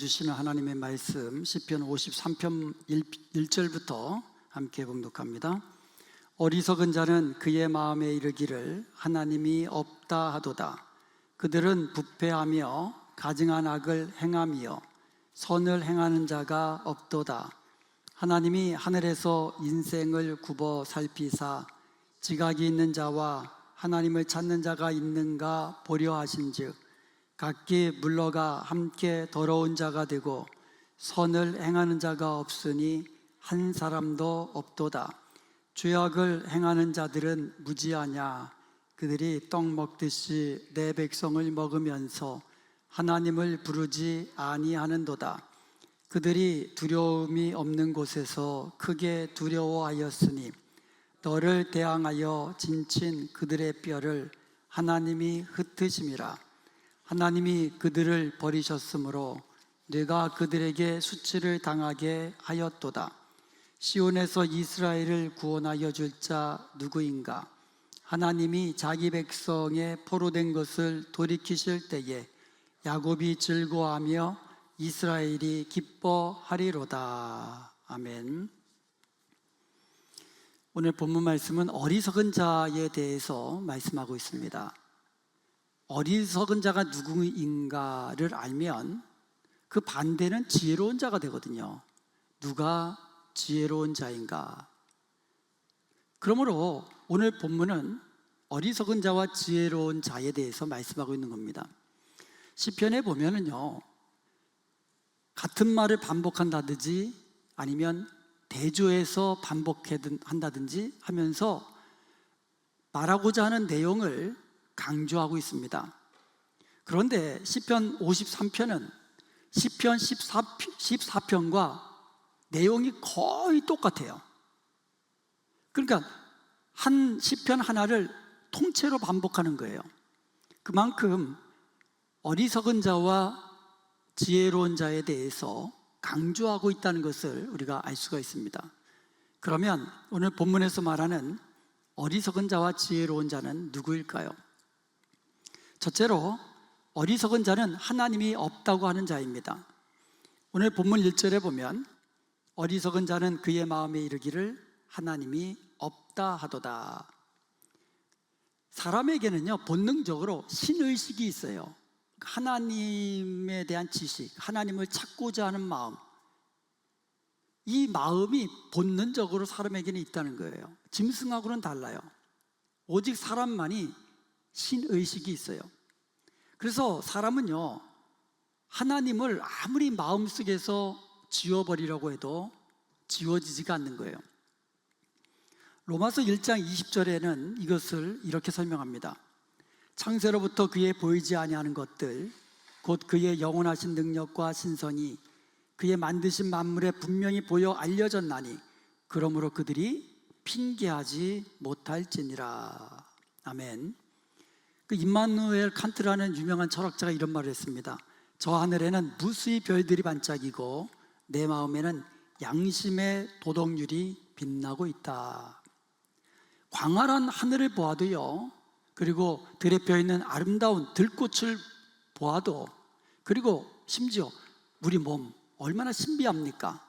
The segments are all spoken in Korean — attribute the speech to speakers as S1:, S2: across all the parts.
S1: 주시는 하나님의 말씀 시편 53편 1절부터 함께 봉독합니다. 어리석은 자는 그의 마음에 이르기를 하나님이 없다 하도다. 그들은 부패하며 가증한 악을 행하며 선을 행하는 자가 없도다. 하나님이 하늘에서 인생을 굽어 살피사 지각이 있는 자와 하나님을 찾는 자가 있는가 보려 하신즉 각기 물러가 함께 더러운 자가 되고 선을 행하는 자가 없으니 한 사람도 없도다. 죄악을 행하는 자들은 무지하냐. 그들이 떡 먹듯이 내 백성을 먹으면서 하나님을 부르지 아니하는도다. 그들이 두려움이 없는 곳에서 크게 두려워하였으니 너를 대항하여 진친 그들의 뼈를 하나님이 흩으심이라. 하나님이 그들을 버리셨으므로 네가 그들에게 수치를 당하게 하였도다. 시온에서 이스라엘을 구원하여 줄 자 누구인가? 하나님이 자기 백성의 포로된 것을 돌이키실 때에 야곱이 즐거워하며 이스라엘이 기뻐하리로다. 아멘. 오늘 본문 말씀은 어리석은 자에 대해서 말씀하고 있습니다. 어리석은 자가 누구인가를 알면 그 반대는 지혜로운 자가 되거든요. 누가 지혜로운 자인가? 그러므로 오늘 본문은 어리석은 자와 지혜로운 자에 대해서 말씀하고 있는 겁니다. 시편에 보면은요, 같은 말을 반복한다든지 아니면 대조해서 반복한다든지 하면서 말하고자 하는 내용을 강조하고 있습니다. 그런데 시편 53편은 시편 14편과 내용이 거의 똑같아요. 그러니까 한 시편 하나를 통째로 반복하는 거예요. 그만큼 어리석은 자와 지혜로운 자에 대해서 강조하고 있다는 것을 우리가 알 수가 있습니다. 그러면 오늘 본문에서 말하는 어리석은 자와 지혜로운 자는 누구일까요? 첫째로 어리석은 자는 하나님이 없다고 하는 자입니다. 오늘 본문 1절에 보면 어리석은 자는 그의 마음에 이르기를 하나님이 없다 하도다. 사람에게는요, 본능적으로 신의식이 있어요. 하나님에 대한 지식, 하나님을 찾고자 하는 마음, 이 마음이 본능적으로 사람에게는 있다는 거예요. 짐승하고는 달라요. 오직 사람만이 신의식이 있어요. 그래서 사람은요, 하나님을 아무리 마음속에서 지워버리려고 해도 지워지지가 않는 거예요. 로마서 1장 20절에는 이것을 이렇게 설명합니다. 창세로부터 그의 보이지 아니하는 것들 곧 그의 영원하신 능력과 신성이 그의 만드신 만물에 분명히 보여 알려졌나니 그러므로 그들이 핑계하지 못할지니라. 아멘. 그 임마누엘 칸트라는 유명한 철학자가 이런 말을 했습니다. 저 하늘에는 무수히 별들이 반짝이고 내 마음에는 양심의 도덕률이 빛나고 있다. 광활한 하늘을 보아도요, 그리고 들에 펴있는 아름다운 들꽃을 보아도, 그리고 심지어 우리 몸 얼마나 신비합니까?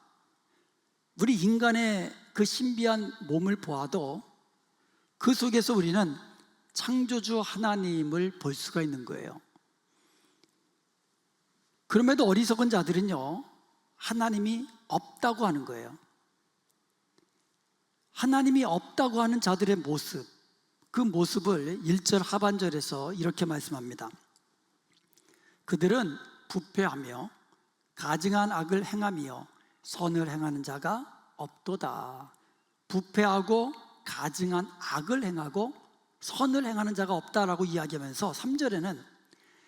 S1: 우리 인간의 그 신비한 몸을 보아도 그 속에서 우리는 창조주 하나님을 볼 수가 있는 거예요. 그럼에도 어리석은 자들은요, 하나님이 없다고 하는 거예요. 하나님이 없다고 하는 자들의 모습, 그 모습을 1절 하반절에서 이렇게 말씀합니다. 그들은 부패하며 가증한 악을 행하며 선을 행하는 자가 없도다. 부패하고 가증한 악을 행하고 선을 행하는 자가 없다라고 이야기하면서 3절에는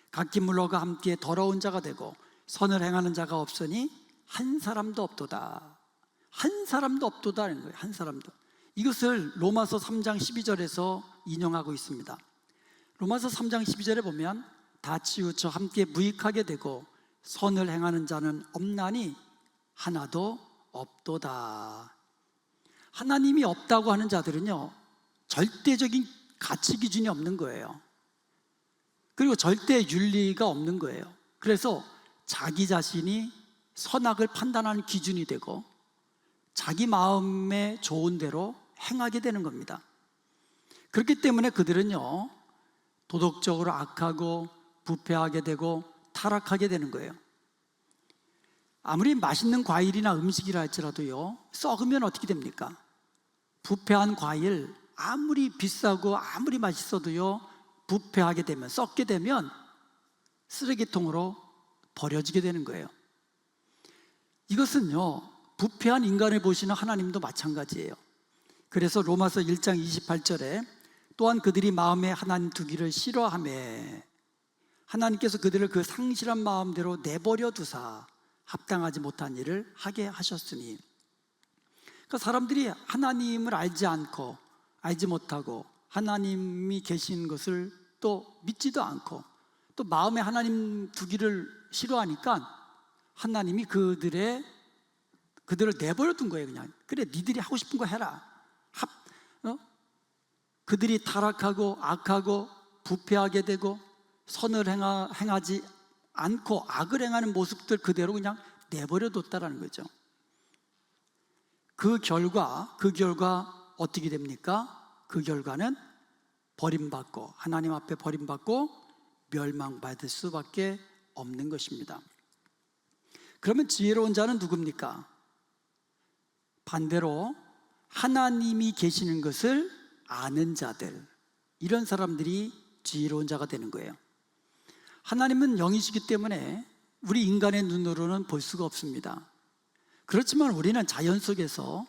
S1: 각기 물러가 함께 더러운 자가 되고 선을 행하는 자가 없으니 한 사람도 없도다. 한 사람도 없도다라는 거예요. 한 사람도. 이것을 로마서 3장 12절에서 인용하고 있습니다. 로마서 3장 12절에 보면 다 치우쳐 함께 무익하게 되고 선을 행하는 자는 없나니 하나도 없도다. 하나님이 없다고 하는 자들은요, 절대적인 가치 기준이 없는 거예요. 그리고 절대 윤리가 없는 거예요. 그래서 자기 자신이 선악을 판단하는 기준이 되고 자기 마음에 좋은 대로 행하게 되는 겁니다. 그렇기 때문에 그들은요, 도덕적으로 악하고 부패하게 되고 타락하게 되는 거예요. 아무리 맛있는 과일이나 음식이라 할지라도요, 썩으면 어떻게 됩니까? 부패한 과일 아무리 비싸고 아무리 맛있어도요, 부패하게 되면, 썩게 되면 쓰레기통으로 버려지게 되는 거예요. 이것은요, 부패한 인간을 보시는 하나님도 마찬가지예요. 그래서 로마서 1장 28절에 또한 그들이 마음에 하나님 두기를 싫어하매 하나님께서 그들을 그 상실한 마음대로 내버려 두사 합당하지 못한 일을 하게 하셨으니, 그러니까 사람들이 하나님을 알지 못하고 하나님이 계신 것을 또 믿지도 않고 또 마음에 하나님 두기를 싫어하니까 하나님이 그들을 내버려 둔 거예요. 그냥 그래, 니들이 하고 싶은 거 해라. 그들이 타락하고 악하고 부패하게 되고 선을 행하지 않고 악을 행하는 모습들 그대로 그냥 내버려 뒀다라는 거죠. 그 결과 어떻게 됩니까? 그 결과는 버림받고, 하나님 앞에 버림받고 멸망받을 수밖에 없는 것입니다. 그러면 지혜로운 자는 누굽니까? 반대로 하나님이 계시는 것을 아는 자들, 이런 사람들이 지혜로운 자가 되는 거예요. 하나님은 영이시기 때문에 우리 인간의 눈으로는 볼 수가 없습니다. 그렇지만 우리는 자연 속에서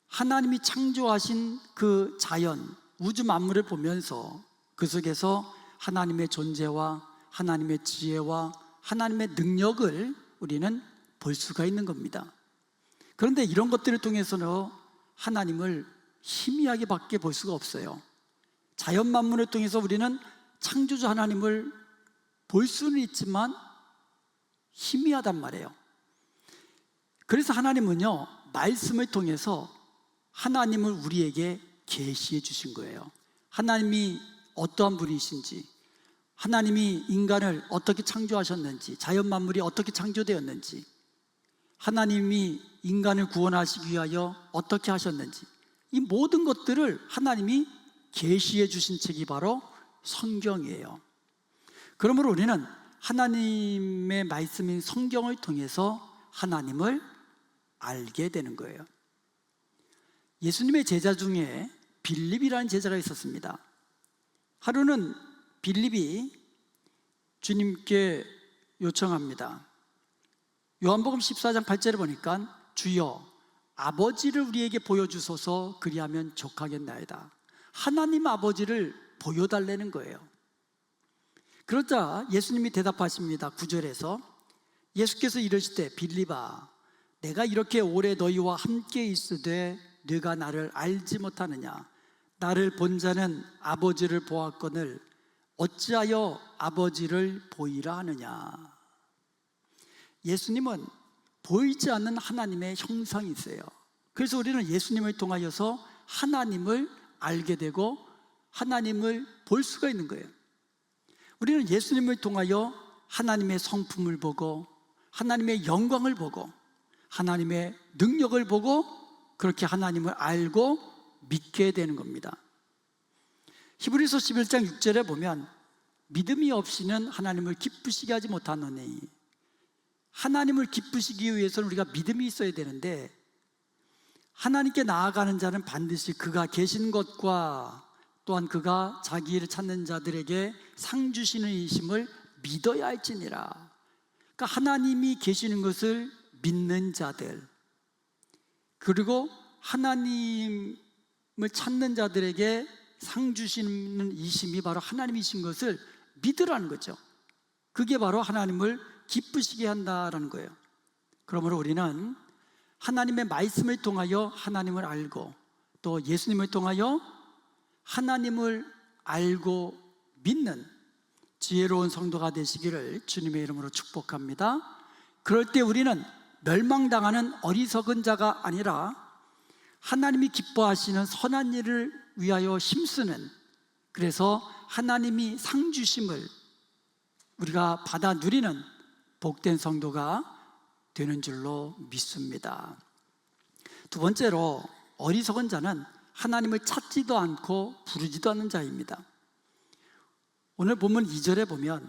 S1: 하나님이 창조하신 그 자연, 우주 만물을 보면서 그 속에서 하나님의 존재와 하나님의 지혜와 하나님의 능력을 우리는 볼 수가 있는 겁니다. 그런데 이런 것들을 통해서는 하나님을 희미하게 밖에 볼 수가 없어요. 자연 만물을 통해서 우리는 창조주 하나님을 볼 수는 있지만 희미하단 말이에요. 그래서 하나님은요, 말씀을 통해서 하나님을 우리에게 계시해 주신 거예요. 하나님이 어떠한 분이신지, 하나님이 인간을 어떻게 창조하셨는지, 자연 만물이 어떻게 창조되었는지, 하나님이 인간을 구원하시기 위하여 어떻게 하셨는지, 이 모든 것들을 하나님이 계시해 주신 책이 바로 성경이에요. 그러므로 우리는 하나님의 말씀인 성경을 통해서 하나님을 알게 되는 거예요. 예수님의 제자 중에 빌립이라는 제자가 있었습니다. 하루는 빌립이 주님께 요청합니다. 요한복음 14장 8절에 보니까 주여 아버지를 우리에게 보여주소서, 그리하면 족하겠나이다. 하나님 아버지를 보여달라는 거예요. 그러자 예수님이 대답하십니다. 9절에서 예수께서 이르시되 빌립아, 내가 이렇게 오래 너희와 함께 있으되 네가 나를 알지 못하느냐? 나를 본 자는 아버지를 보았거늘 어찌하여 아버지를 보이라 하느냐? 예수님은 보이지 않는 하나님의 형상이 있어요. 그래서 우리는 예수님을 통하여서 하나님을 알게 되고 하나님을 볼 수가 있는 거예요. 우리는 예수님을 통하여 하나님의 성품을 보고 하나님의 영광을 보고 하나님의 능력을 보고 그렇게 하나님을 알고 믿게 되는 겁니다. 히브리서 11장 6절에 보면 믿음이 없이는 하나님을 기쁘시게 하지 못하노니, 하나님을 기쁘시기 위해서는 우리가 믿음이 있어야 되는데 하나님께 나아가는 자는 반드시 그가 계신 것과 또한 그가 자기를 찾는 자들에게 상 주시는 이심을 믿어야 할지니라. 그러니까 하나님이 계시는 것을 믿는 자들, 그리고 하나님을 찾는 자들에게 상 주시는 이심이 바로 하나님이신 것을 믿으라는 거죠. 그게 바로 하나님을 기쁘시게 한다라는 거예요. 그러므로 우리는 하나님의 말씀을 통하여 하나님을 알고 또 예수님을 통하여 하나님을 알고 믿는 지혜로운 성도가 되시기를 주님의 이름으로 축복합니다. 그럴 때 우리는 멸망당하는 어리석은 자가 아니라 하나님이 기뻐하시는 선한 일을 위하여 힘쓰는, 그래서 하나님이 상 주심을 우리가 받아 누리는 복된 성도가 되는 줄로 믿습니다. 두 번째로 어리석은 자는 하나님을 찾지도 않고 부르지도 않는 자입니다. 오늘 본문 2절에 보면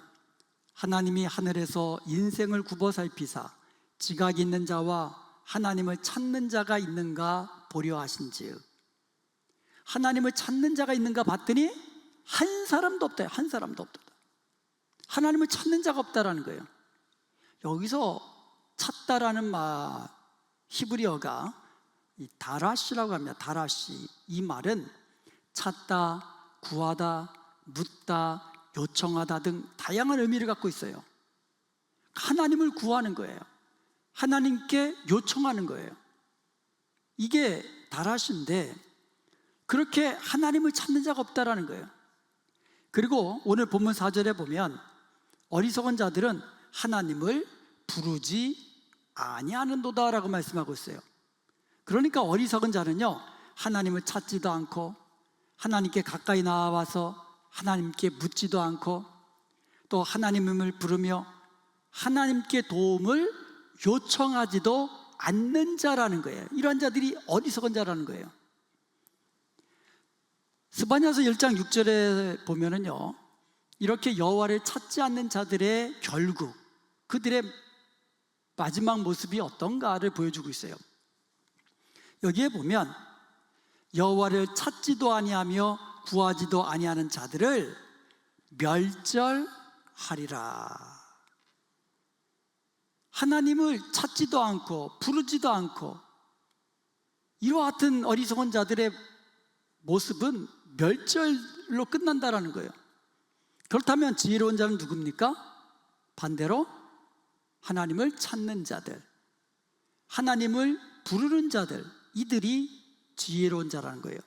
S1: 하나님이 하늘에서 인생을 굽어 살피사 지각이 있는 자와 하나님을 찾는 자가 있는가 보려 하신즉, 하나님을 찾는 자가 있는가 봤더니 한 사람도 없다. 한 사람도 없다. 하나님을 찾는 자가 없다라는 거예요. 여기서 찾다라는 말, 히브리어가 다라시라고 합니다. 다라시. 이 말은 찾다, 구하다, 묻다, 요청하다 등 다양한 의미를 갖고 있어요. 하나님을 구하는 거예요. 하나님께 요청하는 거예요. 이게 다라시인데, 그렇게 하나님을 찾는 자가 없다라는 거예요. 그리고 오늘 본문 4절에 보면 어리석은 자들은 하나님을 부르지 아니하는도다 라고 말씀하고 있어요. 그러니까 어리석은 자는요, 하나님을 찾지도 않고 하나님께 가까이 나와서 하나님께 묻지도 않고 또 하나님을 부르며 하나님께 도움을 요청하지도 않는 자라는 거예요. 이러한 자들이 어리석은 자라는 거예요. 스바냐서 1장 6절에 보면은요, 이렇게 여호와를 찾지 않는 자들의 결국, 그들의 마지막 모습이 어떤가를 보여주고 있어요. 여기에 보면 여호와를 찾지도 아니하며 구하지도 아니하는 자들을 멸절하리라. 하나님을 찾지도 않고 부르지도 않고 이와 같은 어리석은 자들의 모습은 멸절로 끝난다라는 거예요. 그렇다면 지혜로운 자는 누굽니까? 반대로 하나님을 찾는 자들, 하나님을 부르는 자들, 이들이 지혜로운 자라는 거예요.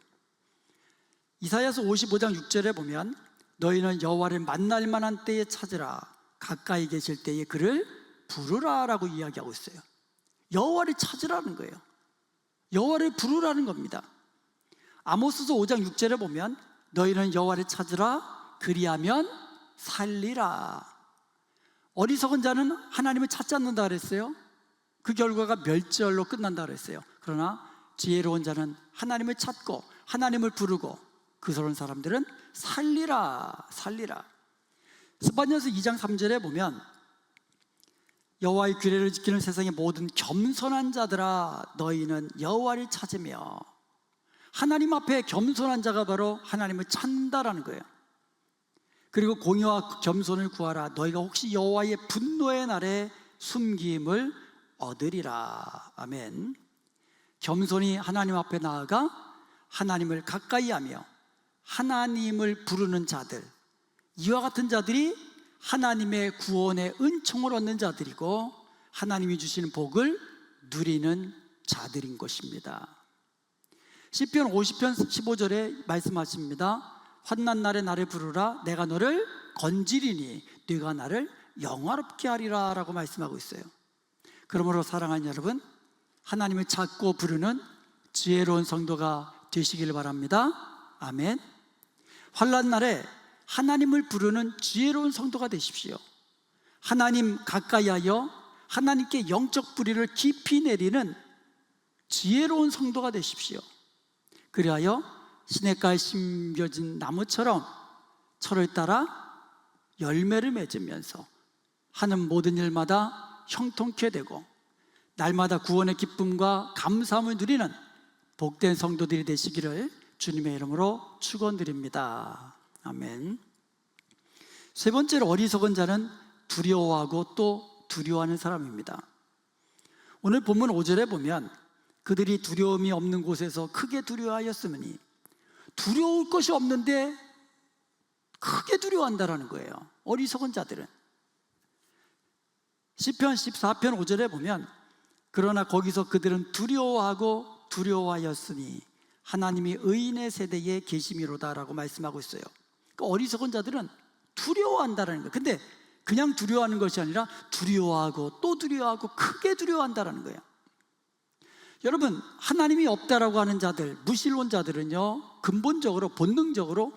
S1: 이사야서 55장 6절에 보면 너희는 여호와를 만날 만한 때에 찾으라, 가까이 계실 때에 그를 부르라 라고 이야기하고 있어요. 여호와를 찾으라는 거예요. 여호와를 부르라는 겁니다. 아모스서 5장 6절에 보면 너희는 여호와를 찾으라, 그리하면 살리라. 어리석은 자는 하나님을 찾지 않는다 그랬어요. 그 결과가 멸절로 끝난다 그랬어요. 그러나 지혜로운 자는 하나님을 찾고 하나님을 부르고 그런 사람들은 살리라, 살리라. 스바냐서 2장 3절에 보면 여호와의 규례를 지키는 세상의 모든 겸손한 자들아, 너희는 여호와를 찾으며, 하나님 앞에 겸손한 자가 바로 하나님을 찾는다라는 거예요. 그리고 공의와 겸손을 구하라. 너희가 혹시 여호와의 분노의 날에 숨김을 얻으리라. 아멘. 겸손히 하나님 앞에 나아가 하나님을 가까이 하며 하나님을 부르는 자들, 이와 같은 자들이 하나님의 구원의 은총을 얻는 자들이고 하나님이 주시는 복을 누리는 자들인 것입니다. 시편 50편 15절에 말씀하십니다. 환난 날에 나를 부르라, 내가 너를 건지리니 네가 나를 영화롭게 하리라 라고 말씀하고 있어요. 그러므로 사랑하는 여러분, 하나님을 찾고 부르는 지혜로운 성도가 되시길 바랍니다. 아멘. 환난 날에 하나님을 부르는 지혜로운 성도가 되십시오. 하나님 가까이 하여 하나님께 영적 뿌리를 깊이 내리는 지혜로운 성도가 되십시오. 그리하여 시냇가에 심겨진 나무처럼 철을 따라 열매를 맺으면서 하는 모든 일마다 형통케 되고 날마다 구원의 기쁨과 감사함을 누리는 복된 성도들이 되시기를 주님의 이름으로 축원드립니다. 아멘. 세 번째로 어리석은 자는 두려워하고 또 두려워하는 사람입니다. 오늘 본문 5절에 보면 그들이 두려움이 없는 곳에서 크게 두려워하였으니, 두려울 것이 없는데 크게 두려워한다라는 거예요. 어리석은 자들은. 시편 14편 5절에 보면 그러나 거기서 그들은 두려워하고 두려워하였으니 하나님이 의인의 세대에 계심이로다 라고 말씀하고 있어요. 그러니까 어리석은 자들은 두려워한다라는 거예요. 근데 그냥 두려워하는 것이 아니라 두려워하고 또 두려워하고 크게 두려워한다라는 거예요. 여러분, 하나님이 없다라고 하는 자들, 무신론자들은요, 근본적으로 본능적으로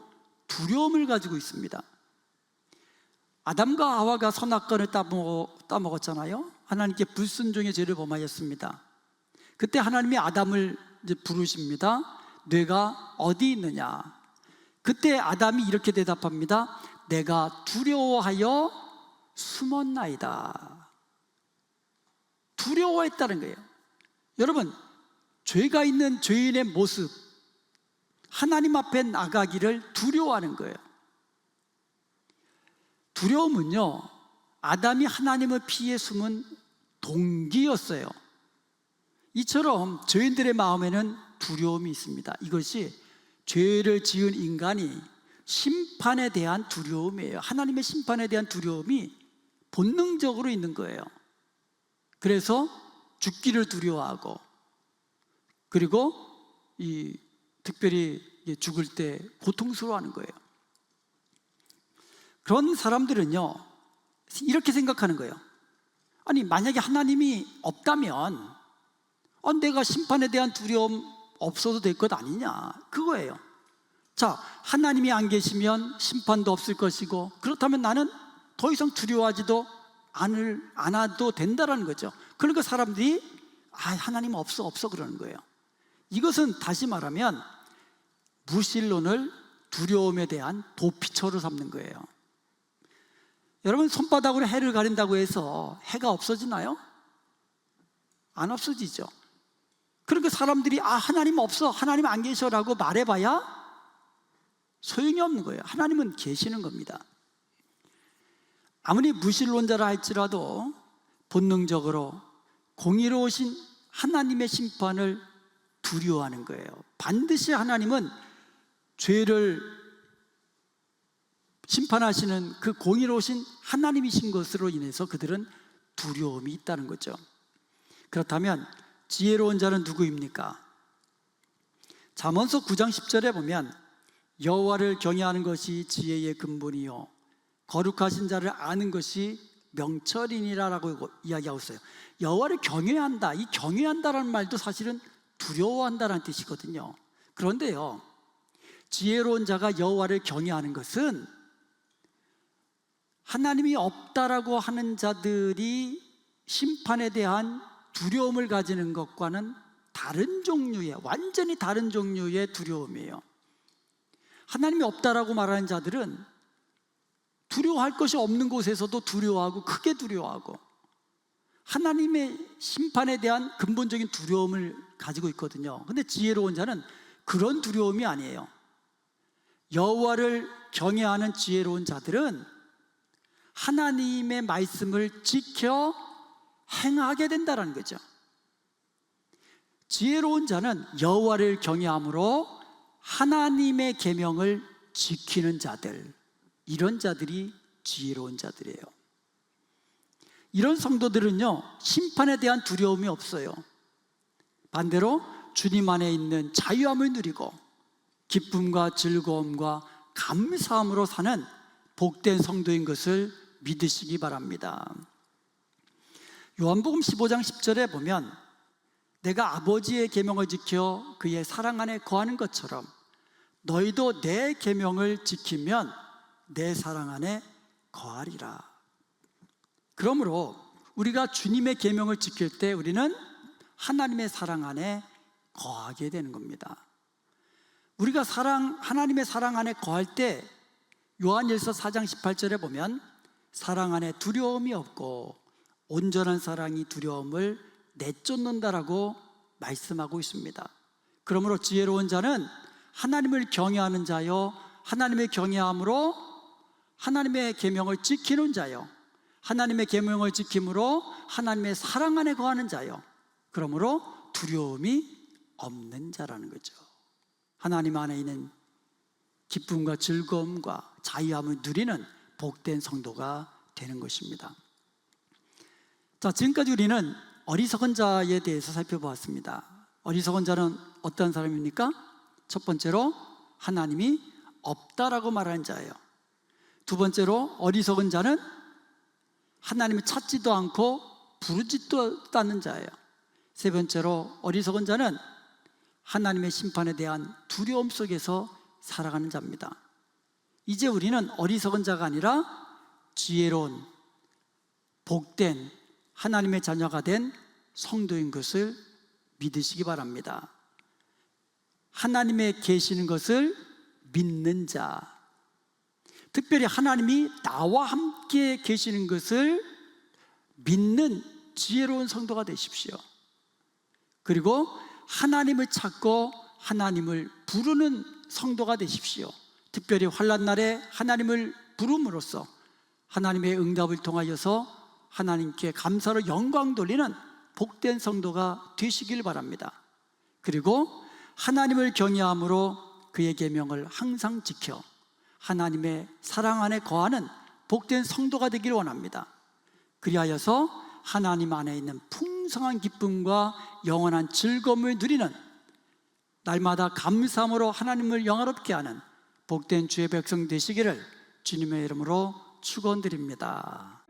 S1: 두려움을 가지고 있습니다. 아담과 하와가 선악과를 따먹었잖아요. 하나님께 불순종의 죄를 범하였습니다. 그때 하나님이 아담을 이제 부르십니다. 뇌가 어디 있느냐? 그때 아담이 이렇게 대답합니다. 내가 두려워하여 숨었나이다. 두려워했다는 거예요. 여러분, 죄가 있는 죄인의 모습, 하나님 앞에 나가기를 두려워하는 거예요. 두려움은요, 아담이 하나님을 피해 숨은 동기였어요. 이처럼 죄인들의 마음에는 두려움이 있습니다. 이것이 죄를 지은 인간이 심판에 대한 두려움이에요. 하나님의 심판에 대한 두려움이 본능적으로 있는 거예요. 그래서 죽기를 두려워하고, 그리고 특별히 죽을 때 고통스러워하는 거예요. 그런 사람들은요, 이렇게 생각하는 거예요. 아니, 만약에 하나님이 없다면 내가 심판에 대한 두려움 없어도 될 것 아니냐, 그거예요. 자, 하나님이 안 계시면 심판도 없을 것이고, 그렇다면 나는 더 이상 두려워하지도 않아도 된다라는 거죠. 그러니까 사람들이 하나님 없어 그러는 거예요. 이것은 다시 말하면 무신론을 두려움에 대한 도피처로 삼는 거예요. 여러분, 손바닥으로 해를 가린다고 해서 해가 없어지나요? 안 없어지죠. 그러니까 사람들이 하나님 없어, 하나님 안 계셔라고 말해봐야 소용이 없는 거예요. 하나님은 계시는 겁니다. 아무리 무신론자라 할지라도 본능적으로 공의로우신 하나님의 심판을 두려워하는 거예요. 반드시 하나님은 죄를 심판하시는 그 공의로우신 하나님이신 것으로 인해서 그들은 두려움이 있다는 거죠. 그렇다면 지혜로운 자는 누구입니까? 잠언서 9장 10절에 보면 여호와를 경외하는 것이 지혜의 근본이요 거룩하신 자를 아는 것이 명철이니라라고 이야기하고 있어요. 여호와를 경외한다, 이 경외한다라는 말도 사실은 두려워한다라는 뜻이거든요. 그런데요, 지혜로운 자가 여호와를 경외하는 것은 하나님이 없다라고 하는 자들이 심판에 대한 두려움을 가지는 것과는 다른 종류의, 완전히 다른 종류의 두려움이에요. 하나님이 없다라고 말하는 자들은 두려워할 것이 없는 곳에서도 두려워하고, 크게 두려워하고, 하나님의 심판에 대한 근본적인 두려움을 가지고 있거든요. 근데 지혜로운 자는 그런 두려움이 아니에요. 여호와를 경외하는 지혜로운 자들은 하나님의 말씀을 지켜 행하게 된다는 거죠. 지혜로운 자는 여호와를 경외함으로 하나님의 계명을 지키는 자들, 이런 자들이 지혜로운 자들이에요. 이런 성도들은요, 심판에 대한 두려움이 없어요. 반대로 주님 안에 있는 자유함을 누리고 기쁨과 즐거움과 감사함으로 사는 복된 성도인 것을 믿으시기 바랍니다. 요한복음 15장 10절에 보면 내가 아버지의 계명을 지켜 그의 사랑 안에 거하는 것처럼 너희도 내 계명을 지키면 내 사랑 안에 거하리라. 그러므로 우리가 주님의 계명을 지킬 때 우리는 하나님의 사랑 안에 거하게 되는 겁니다. 우리가 하나님의 사랑 안에 거할 때 요한일서 4장 18절에 보면 사랑 안에 두려움이 없고 온전한 사랑이 두려움을 내쫓는다라고 말씀하고 있습니다. 그러므로 지혜로운 자는 하나님을 경외하는 자요, 하나님의 경외함으로 하나님의 계명을 지키는 자요, 하나님의 계명을 지킴으로 하나님의 사랑 안에 거하는 자요, 그러므로 두려움이 없는 자라는 거죠. 하나님 안에 있는 기쁨과 즐거움과 자유함을 누리는 복된 성도가 되는 것입니다. 자, 지금까지 우리는 어리석은 자에 대해서 살펴보았습니다. 어리석은 자는 어떤 사람입니까? 첫 번째로 하나님이 없다라고 말하는 자예요. 두 번째로 어리석은 자는 하나님을 찾지도 않고 부르지도 않는 자예요. 세 번째로 어리석은 자는 하나님의 심판에 대한 두려움 속에서 살아가는 자입니다. 이제 우리는 어리석은 자가 아니라 지혜로운 복된 하나님의 자녀가 된 성도인 것을 믿으시기 바랍니다. 하나님의 계시는 것을 믿는 자, 특별히 하나님이 나와 함께 계시는 것을 믿는 지혜로운 성도가 되십시오. 그리고 하나님을 찾고 하나님을 부르는 성도가 되십시오. 특별히 환난 날에 하나님을 부름으로써 하나님의 응답을 통하여서 하나님께 감사로 영광 돌리는 복된 성도가 되시길 바랍니다. 그리고 하나님을 경외함으로 그의 계명을 항상 지켜 하나님의 사랑 안에 거하는 복된 성도가 되길 원합니다. 그리하여서 하나님 안에 있는 풍성한 기쁨과 영원한 즐거움을 누리는, 날마다 감사함으로 하나님을 영화롭게 하는 복된 주의 백성 되시기를 주님의 이름으로 축원드립니다.